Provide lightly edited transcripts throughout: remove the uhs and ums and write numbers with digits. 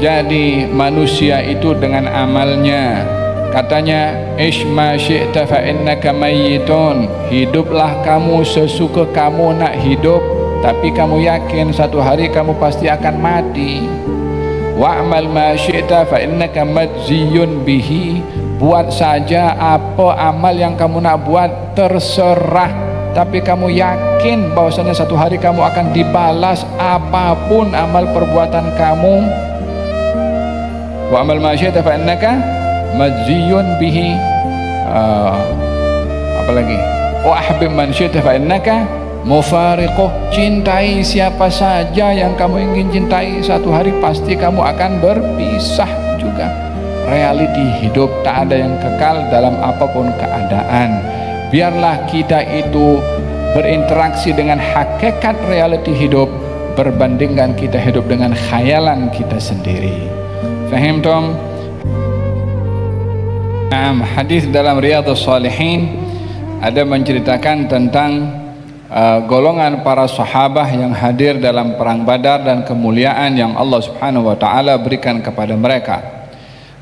jadi manusia itu dengan amalnya. Katanya, ish ma syi'ta fa innaka mayyitun. Hiduplah kamu sesuka kamu nak hidup, tapi kamu yakin satu hari kamu pasti akan mati. Wa'mal ma syi'ta fa innaka majziyun bihi. Buat saja apa amal yang kamu nak buat, terserah, tapi kamu yakin bahwasanya satu hari kamu akan dibalas apapun amal perbuatan kamu. Wa'mal ma syi'ta fa innaka majziyun bihi. Apalagi, wa ahbib man syi'ta fa innaka mufariquh. Cintai siapa saja yang kamu ingin cintai, satu hari pasti kamu akan berpisah juga. Realiti hidup, tak ada yang kekal dalam apapun keadaan. Biarlah kita itu berinteraksi dengan hakikat realiti hidup, berbandingkan kita hidup dengan khayalan kita sendiri. Fahim tom? Hadis dalam Riyadhus Shalihin ada menceritakan tentang golongan para sahabat yang hadir dalam perang Badar dan kemuliaan yang Allah Subhanahu wa taala berikan kepada mereka.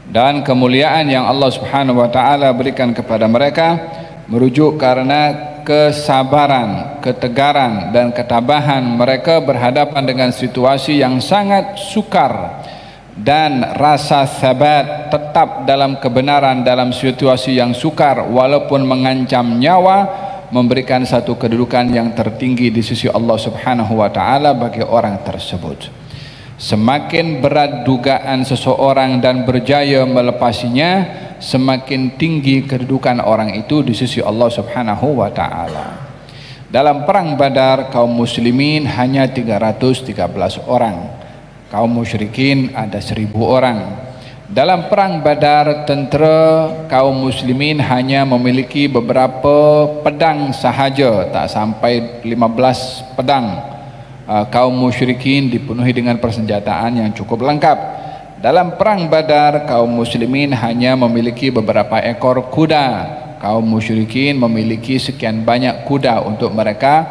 Dan kemuliaan yang Allah Subhanahu wa taala berikan kepada mereka merujuk karena kesabaran, ketegaran dan ketabahan mereka berhadapan dengan situasi yang sangat sukar, dan rasa sabat tetap dalam kebenaran dalam situasi yang sukar walaupun mengancam nyawa, memberikan satu kedudukan yang tertinggi di sisi Allah Subhanahu wa taala bagi orang tersebut. Semakin berat dugaan seseorang dan berjaya melepasinya, semakin tinggi kedudukan orang itu di sisi Allah Subhanahu wa taala. Dalam perang Badar, kaum muslimin hanya 313 orang. Kaum musyrikin ada 1000 orang. Dalam perang Badar, tentera kaum muslimin hanya memiliki beberapa pedang sahaja, tak sampai 15 pedang. Kaum musyrikin dipenuhi dengan persenjataan yang cukup lengkap. Dalam perang Badar, kaum muslimin hanya memiliki beberapa ekor kuda. Kaum musyrikin memiliki sekian banyak kuda untuk mereka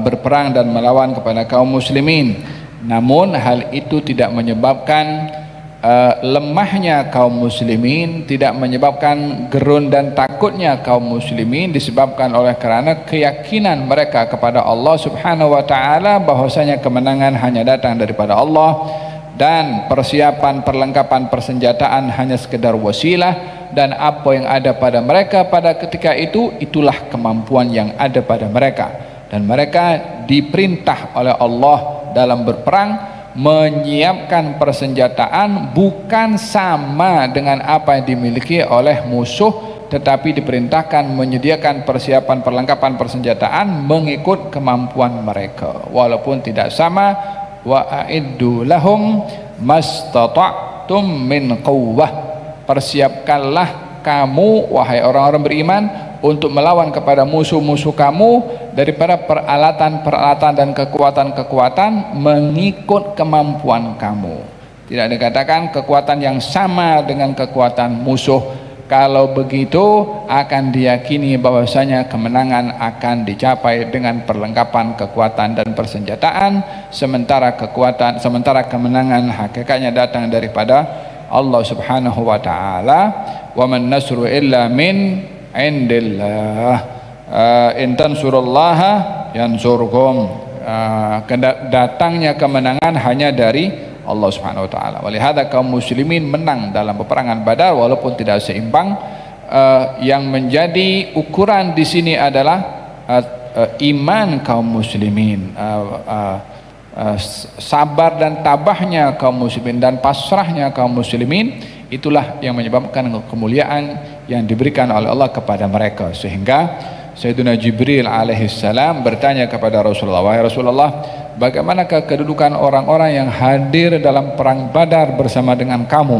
berperang dan melawan kepada kaum muslimin. Namun hal itu tidak menyebabkan lemahnya kaum muslimin, tidak menyebabkan gerun dan takutnya kaum muslimin, disebabkan oleh karena keyakinan mereka kepada Allah Subhanahu wa taala bahwasanya kemenangan hanya datang daripada Allah, dan persiapan perlengkapan persenjataan hanya sekedar wasilah, dan apa yang ada pada mereka pada ketika itu, itulah kemampuan yang ada pada mereka, dan mereka diperintah oleh Allah dalam berperang menyiapkan persenjataan bukan sama dengan apa yang dimiliki oleh musuh, tetapi diperintahkan menyediakan persiapan perlengkapan persenjataan mengikut kemampuan mereka walaupun tidak sama. Wa a'iddu lahum mastata'tum min quwwah. Persiapkanlah kamu wahai orang-orang beriman untuk melawan kepada musuh-musuh kamu daripada peralatan-peralatan dan kekuatan-kekuatan mengikut kemampuan kamu. Tidak dikatakan kekuatan yang sama dengan kekuatan musuh. Kalau begitu akan diyakini bahwasanya kemenangan akan dicapai dengan perlengkapan kekuatan dan persenjataan, sementara kemenangan hakikatnya datang daripada Allah Subhanahu wa taala. Wa man nasru illa min indillah, in tansurullaha yansurkum. Datangnya kemenangan hanya dari Allah Subhanahu wa taala. Walihada kaum muslimin menang dalam peperangan Badar walaupun tidak seimbang. Yang menjadi ukuran di sini adalah iman kaum muslimin, sabar dan tabahnya kaum muslimin dan pasrahnya kaum muslimin. Itulah yang menyebabkan kemuliaan yang diberikan oleh Allah kepada mereka, sehingga Sayyidina Jibril alaihissalam bertanya kepada Rasulullah, wahai Rasulullah, bagaimanakah kedudukan orang-orang yang hadir dalam perang Badar bersama dengan kamu?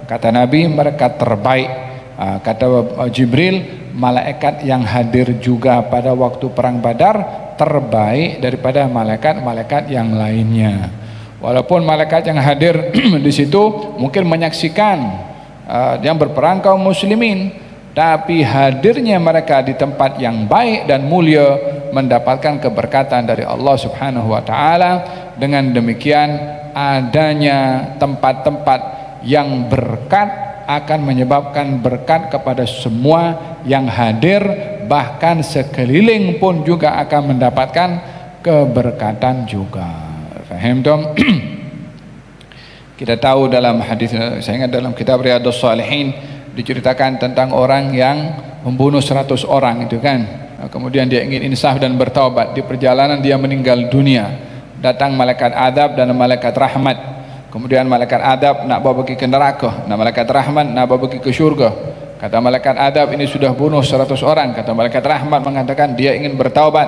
Kata Nabi, mereka terbaik. Kata Jibril, malaikat yang hadir juga pada waktu perang Badar terbaik daripada malaikat-malaikat yang lainnya. Walaupun malaikat yang hadir di situ mungkin menyaksikan yang berperang kaum muslimin, tapi hadirnya mereka di tempat yang baik dan mulia mendapatkan keberkatan dari Allah Subhanahu wa taala. Dengan demikian adanya tempat-tempat yang berkat akan menyebabkan berkat kepada semua yang hadir, bahkan sekeliling pun juga akan mendapatkan keberkatan juga. Faham dong? Kita tahu dalam hadis, saya ingat dalam kitab Riyadhus Shalihin diceritakan tentang orang yang membunuh 100 orang itu kan. Kemudian dia ingin insaf dan bertaubat. Di perjalanan dia meninggal dunia. Datang malaikat adab dan malaikat rahmat. Kemudian malaikat adab nak bawa pergi ke neraka, nah malaikat rahmat nak bawa pergi ke syurga. Kata malaikat adab, ini sudah bunuh 100 orang. Kata malaikat rahmat mengatakan dia ingin bertaubat.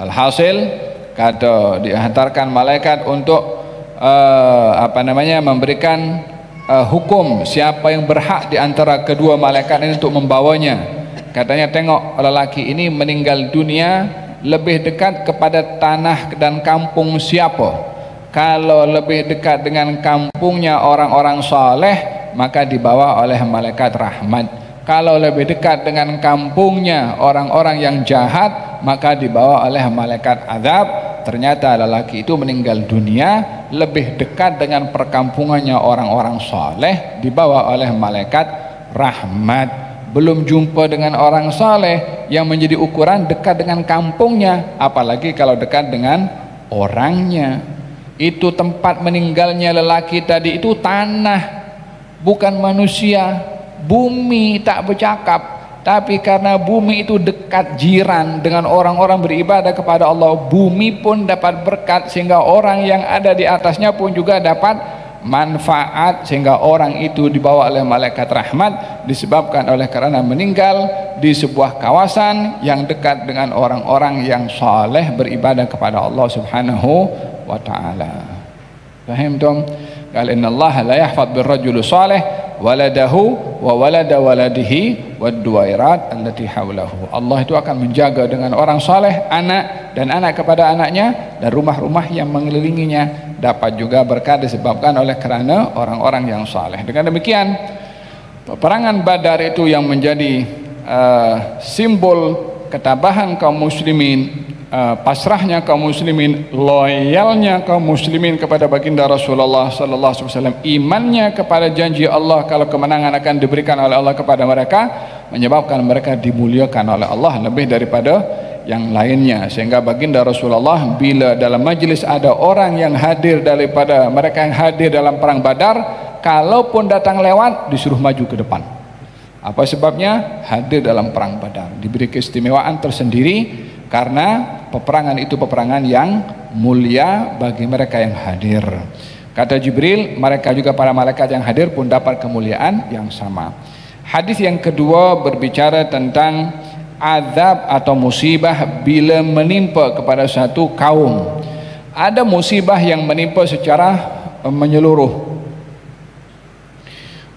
Alhasil kata dihantarkan malaikat untuk memberikan hukum siapa yang berhak di antara kedua malaikat ini untuk membawanya. Katanya, tengok lelaki ini meninggal dunia lebih dekat kepada tanah dan kampung siapa. Kalau lebih dekat dengan kampungnya orang-orang saleh, maka dibawa oleh malaikat rahmat. Kalau lebih dekat dengan kampungnya orang-orang yang jahat, maka dibawa oleh malaikat azab. Ternyata lelaki itu meninggal dunia lebih dekat dengan perkampungannya orang-orang saleh, dibawa oleh malaikat rahmat. Belum jumpa dengan orang saleh yang menjadi ukuran dekat dengan kampungnya, apalagi kalau dekat dengan orangnya. Itu tempat meninggalnya lelaki tadi itu tanah, bukan manusia. Bumi tak bercakap, tapi karena bumi itu dekat jiran dengan orang-orang beribadah kepada Allah, bumi pun dapat berkat sehingga orang yang ada di atasnya pun juga dapat manfaat, sehingga orang itu dibawa oleh malaikat rahmat disebabkan oleh karena meninggal di sebuah kawasan yang dekat dengan orang-orang yang saleh beribadah kepada Allah Subhanahu wa ta'ala. Faham dong? Qala innallaha la yahfadz birrajuli salih waladahu wa walada waladihi wad duwairat allati haulahu. Allah itu akan menjaga dengan orang saleh anak dan anak kepada anaknya, dan rumah-rumah yang mengelilinginya dapat juga berkat disebabkan oleh kerana orang-orang yang saleh. Dengan demikian, peperangan Badar itu yang menjadi simbol ketabahan kaum muslimin, pasrahnya kaum muslimin, loyalnya kaum muslimin kepada baginda Rasulullah sallallahu alaihi wasallam, imannya kepada janji Allah kalau kemenangan akan diberikan oleh Allah kepada mereka, menyebabkan mereka dimuliakan oleh Allah lebih daripada yang lainnya. Sehingga baginda Rasulullah bila dalam majlis ada orang yang hadir daripada mereka yang hadir dalam perang Badar, kalaupun datang lewat disuruh maju ke depan. Apa sebabnya? Hadir dalam perang Badar, diberi keistimewaan tersendiri karena peperangan itu peperangan yang mulia bagi mereka yang hadir. Kata Jibril, mereka juga para malaikat yang hadir pun dapat kemuliaan yang sama. Hadis yang kedua berbicara tentang azab atau musibah bila menimpa kepada satu kaum. Ada musibah yang menimpa secara menyeluruh.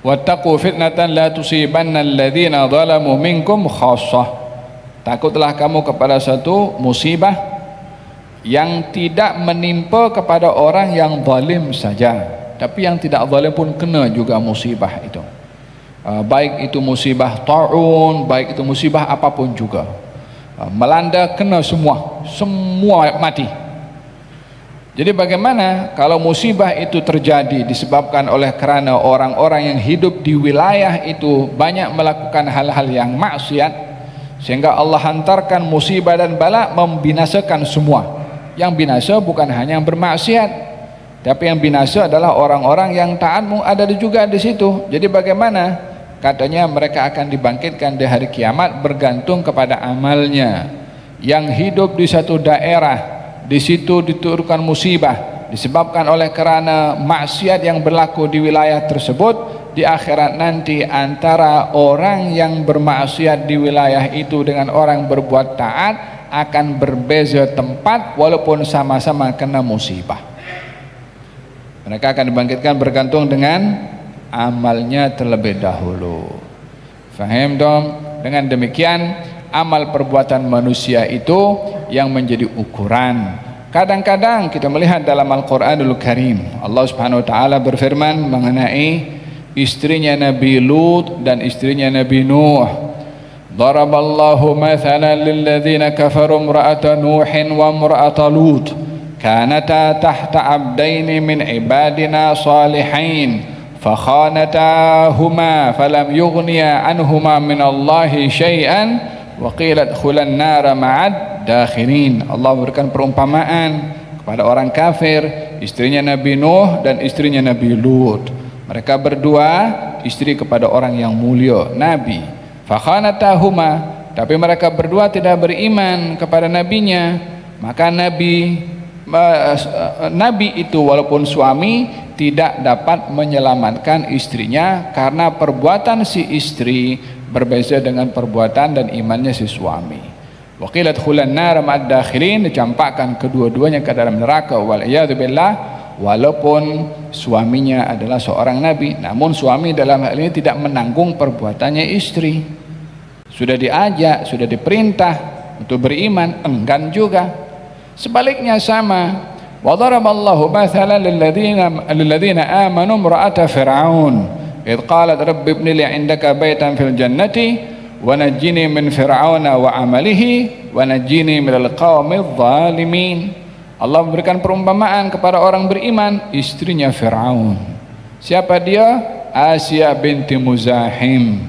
Wattaqu fitnatan la tusibanna alladhina zalamu minkum khassah. Takutlah kamu kepada satu musibah yang tidak menimpa kepada orang yang zalim saja, tapi yang tidak zalim pun kena juga musibah itu. Baik itu musibah ta'un, baik itu musibah apapun juga, melanda kena semua mati. Jadi bagaimana kalau musibah itu terjadi disebabkan oleh kerana orang-orang yang hidup di wilayah itu banyak melakukan hal-hal yang maksiat, sehingga Allah hantarkan musibah dan bala membinasakan semua. Yang binasa bukan hanya yang bermaksiat, tapi yang binasa adalah orang-orang yang taatmu ada juga di situ. Jadi bagaimana? Katanya mereka akan dibangkitkan di hari kiamat bergantung kepada amalnya. Yang hidup di satu daerah, di situ diturunkan musibah disebabkan oleh kerana maksiat yang berlaku di wilayah tersebut. Di akhirat nanti antara orang yang bermaksiat di wilayah itu dengan orang berbuat taat akan berbeza tempat walaupun sama-sama kena musibah. Mereka akan dibangkitkan bergantung dengan amalnya terlebih dahulu. Faham dong? Dengan demikian amal perbuatan manusia itu yang menjadi ukuran. Kadang-kadang kita melihat dalam Al-Quranul Karim, Allah Subhanahu wa taala berfirman mengenai istrinya Nabi Lut dan istrinya Nabi Nuh. Daraballahu mathalan lilladzina kafaru imra'ata Nuhin wa imra'ata Lut kanata tahta abdaini min ibadina salihin fakhanatahuma falam yughniya anhuma min Allahi syai'an wa qila adkhulan nara ma'ad dakhilin. Allah berikan perumpamaan kepada orang kafir, istrinya Nabi Nuh dan istrinya Nabi Lut. Mereka berdua istri kepada orang yang mulia, Nabi. Fakhanatahuma, tapi mereka berdua tidak beriman kepada nabinya. Maka nabi itu walaupun suami tidak dapat menyelamatkan istrinya karena perbuatan si istri berbeza dengan perbuatan dan imannya si suami. Wa qila adkhulan nar ma'ad dakhilin, dicampakkan kedua-duanya ke dalam neraka wal iyad billah. Walaupun suaminya adalah seorang nabi, namun suami dalam hal ini tidak menanggung perbuatannya istri. Sudah diajak, sudah diperintah untuk beriman, enggan juga. Sebaliknya sama. Wa daraballahu mathalan lilladzina amanu imra'ata fir'aun idh qalat rabbi ibni li 'indaka baitan fil jannati wa najjini min fir'auna wa 'amalihi wa najjini minal qaumidh dhalimin. Allah memberikan perumpamaan kepada orang beriman, istrinya Fir'aun. Siapa dia? Asia binti Muzahim.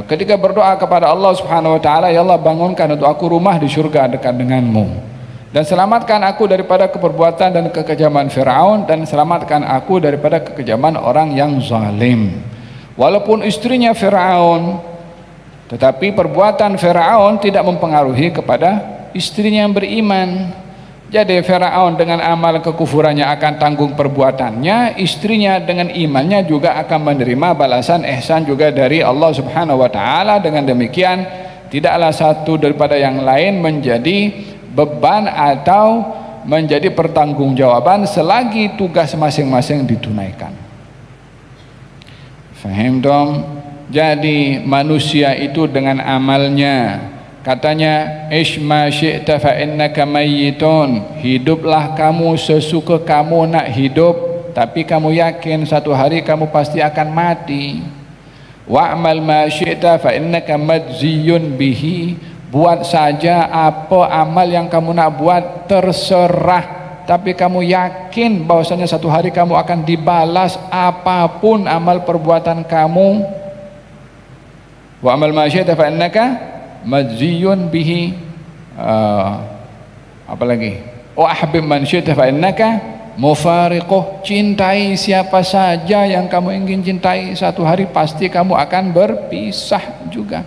Ketika berdoa kepada Allah Subhanahu wa taala, ya Allah bangunkan untuk aku rumah di surga dekat denganmu, dan selamatkan aku daripada keperbuatan dan kekejaman Fir'aun, dan selamatkan aku daripada kekejaman orang yang zalim. Walaupun istrinya Fir'aun, tetapi perbuatan Fir'aun tidak mempengaruhi kepada istrinya yang beriman. Jadi Firaun dengan amal kekufurannya akan tanggung perbuatannya, istrinya dengan imannya juga akan menerima balasan ihsan juga dari Allah Subhanahu wa taala. Dengan demikian tidaklah satu daripada yang lain menjadi beban atau menjadi pertanggungjawaban selagi tugas masing-masing ditunaikan. Faham dong? Jadi manusia itu dengan amalnya, katanya isma syi'ta fa innaka mayyitun, hiduplah kamu sesuka kamu nak hidup, tapi kamu yakin satu hari kamu pasti akan mati. Wa'mal ma syi'ta fa innaka majziyun bihi, buat saja apa amal yang kamu nak buat, terserah, tapi kamu yakin bahwasanya satu hari kamu akan dibalas apapun amal perbuatan kamu. Wa'mal ma syi'ta fa innaka majziyun bihi, apalagi wa ahbib man syi'ta fa innaka mufariquh, cintai siapa saja yang kamu ingin cintai, satu hari pasti kamu akan berpisah juga.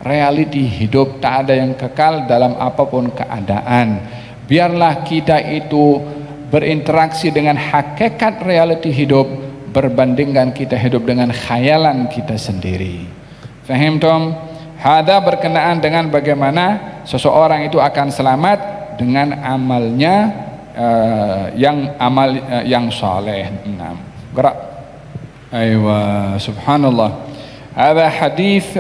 Realiti hidup tak ada yang kekal dalam apapun keadaan. Biarlah kita itu berinteraksi dengan hakikat realiti hidup, berbandingkan kita hidup dengan khayalan kita sendiri. Faham tom? Hada berkenaan dengan bagaimana seseorang itu akan selamat dengan amalnya yang saleh. Nah, gerak. Aywa, subhanallah. Ada hadis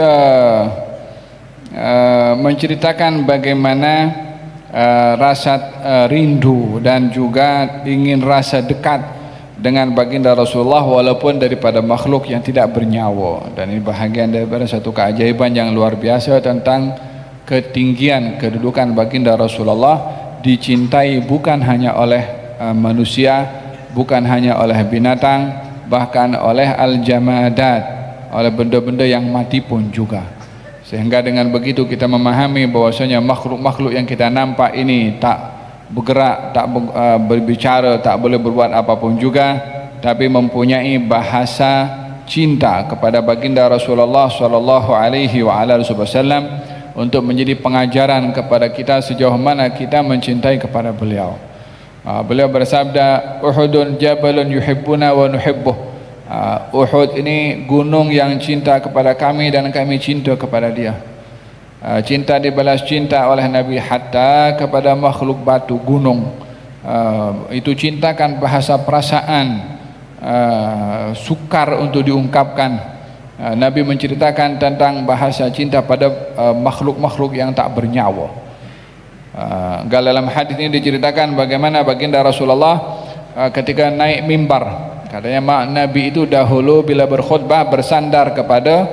menceritakan bagaimana rasa rindu dan juga ingin rasa dekat dengan baginda Rasulullah walaupun daripada makhluk yang tidak bernyawa. Dan ini bahagian daripada satu keajaiban yang luar biasa tentang ketinggian kedudukan baginda Rasulullah, dicintai bukan hanya oleh manusia, bukan hanya oleh binatang, bahkan oleh al-jamadat, oleh benda-benda yang mati pun juga. Sehingga dengan begitu kita memahami bahwasanya makhluk-makhluk yang kita nampak ini tak bergerak, tak berbicara, tak boleh berbuat apapun juga, tapi mempunyai bahasa cinta kepada baginda Rasulullah sallallahu alaihi wasallam untuk menjadi pengajaran kepada kita sejauh mana kita mencintai kepada beliau. Beliau bersabda, Uhudun jabalun yuhibbuna wa nuhibbuh. Uhud ini gunung yang cinta kepada kami dan kami cinta kepada dia. Cinta dibalas cinta oleh Nabi hatta kepada makhluk batu gunung. Itu cinta kan bahasa perasaan, sukar untuk diungkapkan. Nabi menceritakan tentang bahasa cinta pada makhluk-makhluk yang tak bernyawa. Dalam hadis ini diceritakan bagaimana baginda Rasulullah ketika naik mimbar, katanya Nabi itu dahulu bila berkhutbah bersandar kepada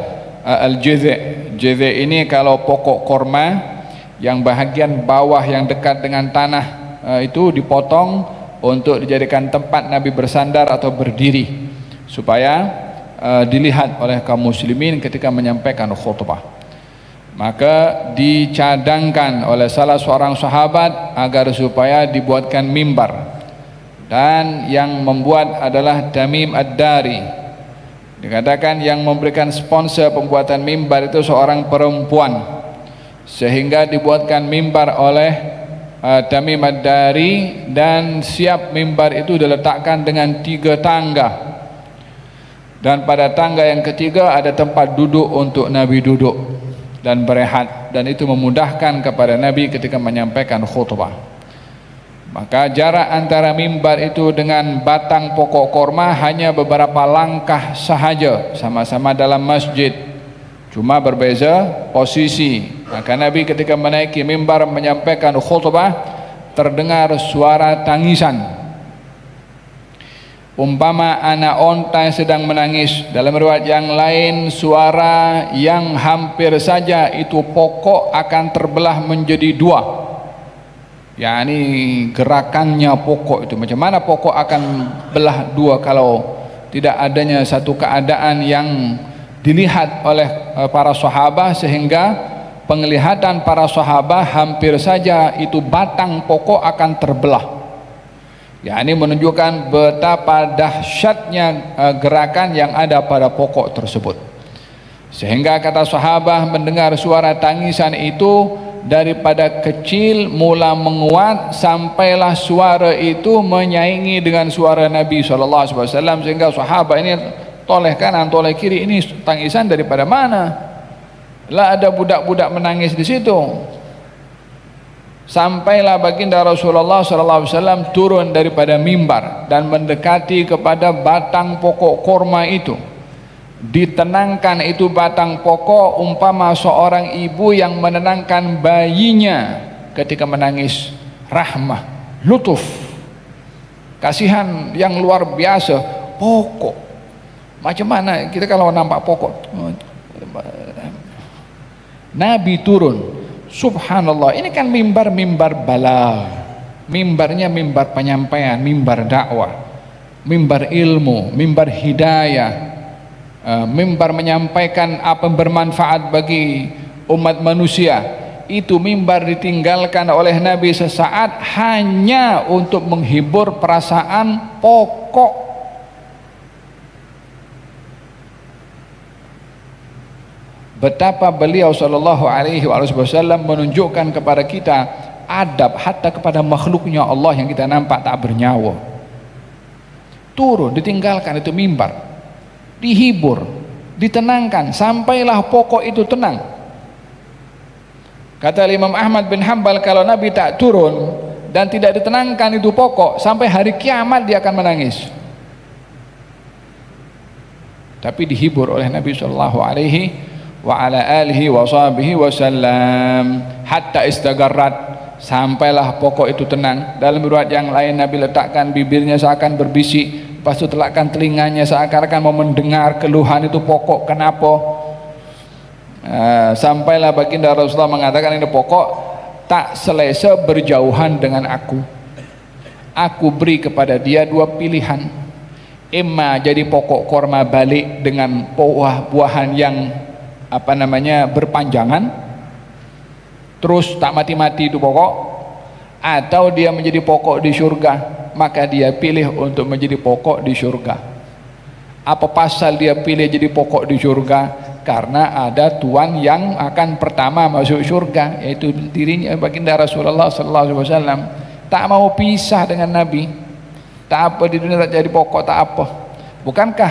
al-jizi'. Jizi' ini kalau pokok korma yang bahagian bawah yang dekat dengan tanah itu dipotong untuk dijadikan tempat Nabi bersandar atau berdiri supaya dilihat oleh kaum muslimin ketika menyampaikan khutbah. Maka dicadangkan oleh salah seorang sahabat agar supaya dibuatkan mimbar, dan yang membuat adalah Tamim Ad-Dari. Dikatakan yang memberikan sponsor pembuatan mimbar itu seorang perempuan, sehingga dibuatkan mimbar oleh Tamim Ad-Dari, dan siap mimbar itu diletakkan dengan 3 tangga, dan pada tangga yang ketiga ada tempat duduk untuk Nabi duduk dan berehat, dan itu memudahkan kepada Nabi ketika menyampaikan khutbah. Maka jarak antara mimbar itu dengan batang pokok korma hanya beberapa langkah sahaja, sama-sama dalam masjid, cuma berbeza posisi. Maka Nabi ketika menaiki mimbar menyampaikan khutbah terdengar suara tangisan, umpama anak onta yang sedang menangis. Dalam riwayat yang lain, suara yang hampir saja itu pokok akan terbelah menjadi 2. yakni gerakannya pokok itu, macam mana pokok akan belah 2 kalau tidak adanya satu keadaan yang dilihat oleh para sahabat, sehingga penglihatan para sahabat hampir saja itu batang pokok akan terbelah. Ya, ini menunjukkan betapa dahsyatnya gerakan yang ada pada pokok tersebut. Sehingga kata sahabat mendengar suara tangisan itu daripada kecil mula menguat sampailah suara itu menyaingi dengan suara Nabi SAW, sehingga sahabat ini toleh kanan toleh kiri, ini tangisan daripada mana? Lah ada budak-budak menangis di situ. Sampailah baginda Rasulullah SAW turun daripada mimbar dan mendekati kepada batang pokok korma itu. Ditenangkan itu batang pokok umpama seorang ibu yang menenangkan bayinya ketika menangis. Rahmah, lutuf, kasihan yang luar biasa. Pokok, macam mana kita kalau nampak pokok? Nabi turun, subhanallah, ini kan mimbar-mimbar bala, mimbarnya mimbar penyampaian, mimbar dakwah, mimbar ilmu, mimbar hidayah, mimbar menyampaikan apa yang bermanfaat bagi umat manusia. Itu mimbar ditinggalkan oleh Nabi sesaat hanya untuk menghibur perasaan pokok. Betapa beliau sallallahu alaihi wasallam menunjukkan kepada kita adab hatta kepada makhluknya Allah yang kita nampak tak bernyawa. Turun, ditinggalkan itu mimbar, dihibur, ditenangkan, sampailah pokok itu tenang. Kata Imam Ahmad bin Hanbal, kalau Nabi tak turun dan tidak ditenangkan itu pokok, sampai hari kiamat dia akan menangis. Tapi dihibur oleh Nabi sallallahu alaihi wa ala alihi wa sahbihi wasallam hatta istagarrat, sampailah pokok itu tenang. Dalam riwayat yang lain Nabi letakkan bibirnya seakan berbisik, lepas itu letakkan telinganya seakan-akan mau mendengar keluhan itu pokok kenapa. Sampailah baginda Rasulullah mengatakan ini pokok tak selesa berjauhan dengan aku. Aku beri kepada dia 2 pilihan, imma jadi pokok korma balik dengan buah-buahan yang berpanjangan, terus tak mati-mati itu pokok, atau dia menjadi pokok di surga. Maka dia pilih untuk menjadi pokok di surga. Apa pasal dia pilih jadi pokok di surga? Karena ada tuan yang akan pertama masuk surga, yaitu dirinya baginda Rasulullah SAW. Tak mau pisah dengan Nabi. Tak apa di dunia tak jadi pokok, tak apa. Bukankah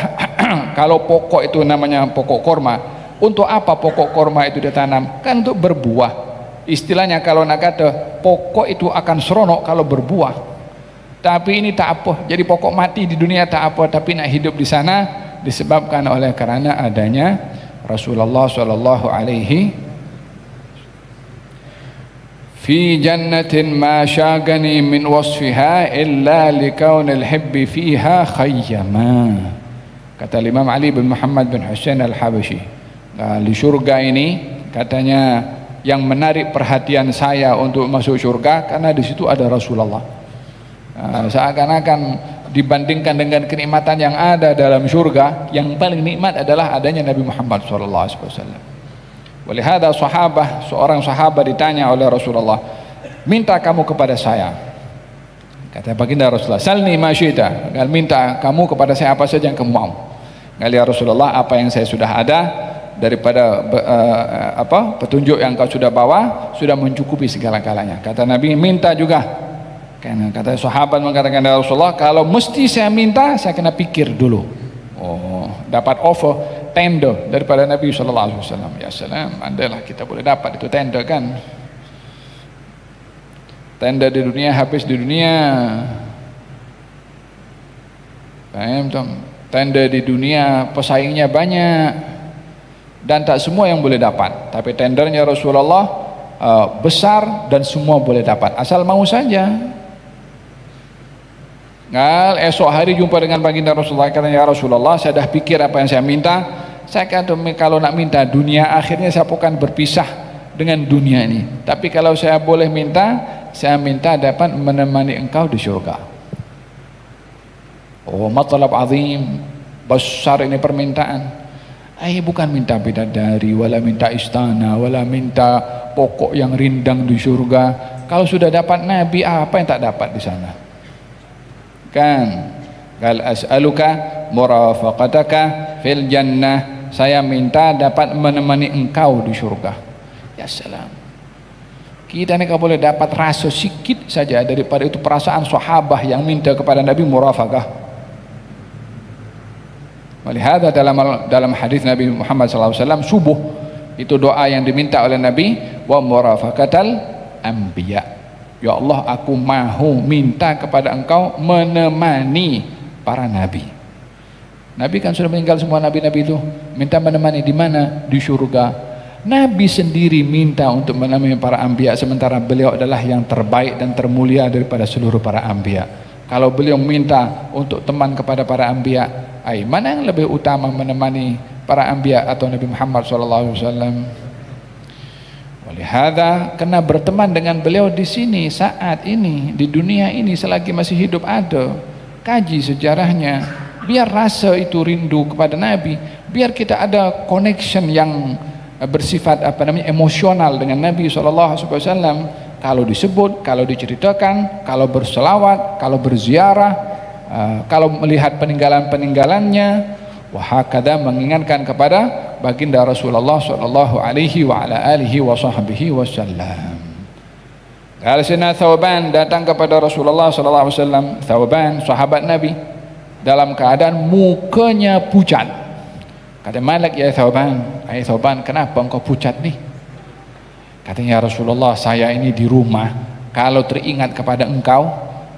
kalau pokok itu namanya pokok korma, untuk apa pokok korma itu ditanam? Kan untuk berbuah. Istilahnya kalau nak kata pokok itu akan seronok kalau berbuah. Tapi ini tak apa, jadi pokok mati di dunia tak apa, tapi nak hidup di sana disebabkan oleh karena adanya Rasulullah sallallahu alaihi fi jannatin ma syagani min wasfiha illa likaunil hibbi fiha khayyama. Kata Imam Ali bin Muhammad bin Husain al-Habashi, di surga ini katanya yang menarik perhatian saya untuk masuk surga karena di situ ada Rasulullah. Seakan-akan dibandingkan dengan kenikmatan yang ada dalam surga, yang paling nikmat adalah adanya Nabi Muhammad SAW. Walihada seorang sahabat ditanya oleh Rasulullah, minta kamu kepada saya. Kata baginda Rasulullah, salni ma syi'ta, minta kamu kepada saya apa saja yang kamu mau. Ya Rasulullah, apa yang saya sudah ada daripada petunjuk yang kau sudah bawa sudah mencukupi segala-galanya. Kata Nabi, minta juga. Karena kata sahabat mengatakan, ya Rasulullah, kalau mesti saya minta, saya kena pikir dulu. Oh, dapat offer tender daripada Nabi SAW. Ya salam, andailah kita boleh dapat itu tender kan. Tender di dunia habis di dunia. Tender di dunia pesaingnya banyak dan tak semua yang boleh dapat. Tapi tendernya Rasulullah besar dan semua boleh dapat, asal mau saja. Esok hari jumpa dengan baginda Rasulullah, kata, ya Rasulullah, saya dah pikir apa yang saya minta. Saya kata, kalau nak minta dunia, akhirnya saya akan berpisah dengan dunia ini. Tapi kalau saya boleh minta, saya minta dapat menemani engkau di surga. Oh, matlab azim, besar ini permintaan. Bukan minta bidadari, wala minta istana, wala minta pokok yang rindang di surga. Kalau sudah dapat Nabi, apa yang tak dapat di sana? Kan, qal as'aluka murafaqataka fil jannah, saya minta dapat menemani engkau di surga. Ya salam, kita ini kalau boleh dapat rasa sikit saja daripada itu perasaan sahabah yang minta kepada Nabi murafaqah. Walihada dalam hadis Nabi Muhammad SAW, subuh itu doa yang diminta oleh Nabi, wa murafaqatal anbiya. Ya Allah, aku mahu minta kepada engkau menemani para nabi. Nabi kan sudah meninggal semua, nabi-nabi itu minta menemani di mana? Di surga. Nabi sendiri minta untuk menemani para anbiya, sementara beliau adalah yang terbaik dan termulia daripada seluruh para anbiya. Kalau beliau minta untuk teman kepada para anbiya, mana yang lebih utama, menemani para anbiya atau Nabi Muhammad SAW? Walihada, kena berteman dengan beliau di sini saat ini, di dunia ini selagi masih hidup ada. Kaji sejarahnya, biar rasa itu rindu kepada Nabi, biar kita ada connection yang bersifat emosional dengan Nabi SAW. Kalau disebut, kalau diceritakan, kalau berselawat, kalau berziarah, kalau melihat peninggalan-peninggalannya, wahakada, mengingatkan kepada baginda Rasulullah sallallahu alaihi wa ala alihi wa sahbihi wasallam. Al-Sina Thawban datang kepada Rasulullah sallallahu alaihi wasallam. Thawban, sahabat Nabi, dalam keadaan mukanya pucat. Kata Malik, ya Thawban, Thawban, kenapa engkau pucat nih? Katanya, Rasulullah, saya ini di rumah, kalau teringat kepada engkau,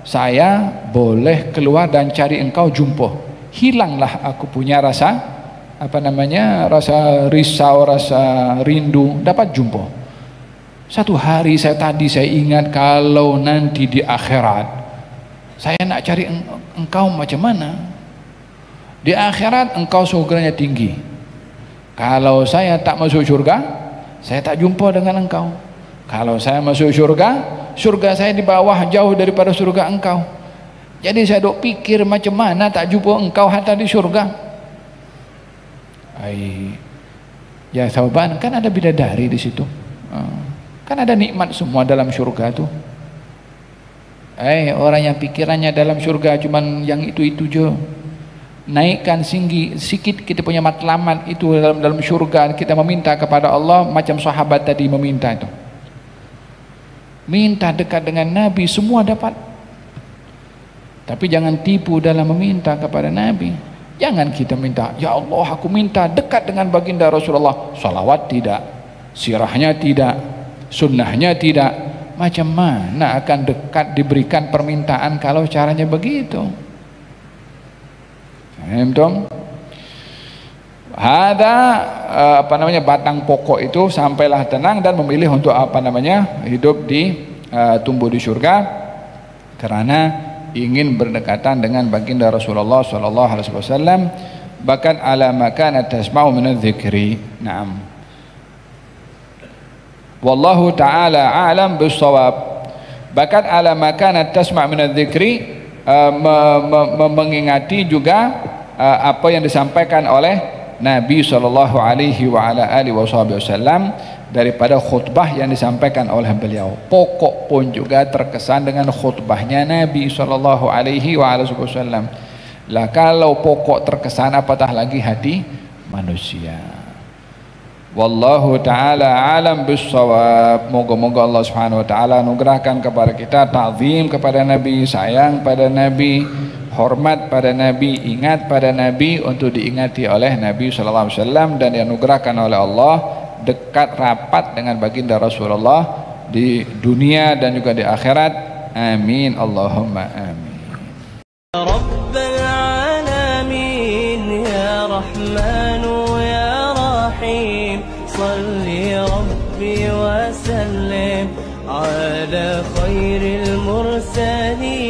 saya boleh keluar dan cari engkau jumpa. Hilanglah aku punya rasa rasa risau, rasa rindu, dapat jumpa. Satu hari saya ingat kalau nanti di akhirat saya nak cari engkau macam mana. Di akhirat engkau surganya tinggi. Kalau saya tak masuk surga, saya tak jumpa dengan engkau. Kalau saya masuk surga, surga saya di bawah jauh daripada surga engkau. Jadi saya dok pikir macam mana tak jumpa engkau hatta di surga. Ya Thawban, kan ada bidadari di situ, kan ada nikmat semua dalam surga tuh. Orang yang pikirannya dalam surga cuman yang itu je, naikkan sikit kita punya matlamat itu dalam surga. Kita meminta kepada Allah macam sahabat tadi meminta itu, minta dekat dengan Nabi, semua dapat. Tapi jangan tipu dalam meminta kepada Nabi. Jangan kita minta, ya Allah, aku minta dekat dengan baginda Rasulullah. Salawat tidak, sirahnya tidak, sunnahnya tidak. Macam mana akan dekat diberikan permintaan kalau caranya begitu? Ada batang pokok itu, sampailah tenang dan memilih untuk hidup tumbuh di surga karena ingin berdekatan dengan baginda Rasulullah sallallahu alaihi wasallam, bahkan ala makana tasma'u min adh-dhikri. Naam. Wallahu taala a'lam bis-shawab. Bahkan ala makanat tasma' min adzikri, mengingati juga apa yang disampaikan oleh Nabi sallallahu alaihi wa ala alihi wasallam daripada khutbah yang disampaikan oleh beliau. Pokok pun juga terkesan dengan khutbahnya Nabi sallallahu alaihi wa ala alihi wasallam. Lah kalau pokok terkesan, apatah lagi hati manusia. Wallahu ta'ala alam bissawab. Moga-moga Allah subhanahu wa ta'ala anugerahkan kepada kita ta'zim kepada Nabi, sayang pada Nabi, hormat pada Nabi, ingat pada Nabi, untuk diingati oleh Nabi sallallahu alaihi wasallam, dan dianugerahkan oleh Allah dekat rapat dengan baginda Rasulullah di dunia dan juga di akhirat. Amin Allahumma amin. Rabbal alamin ya Rahmanu ya Rahim, salli Rabbi wa sallim ala khairil mursalin.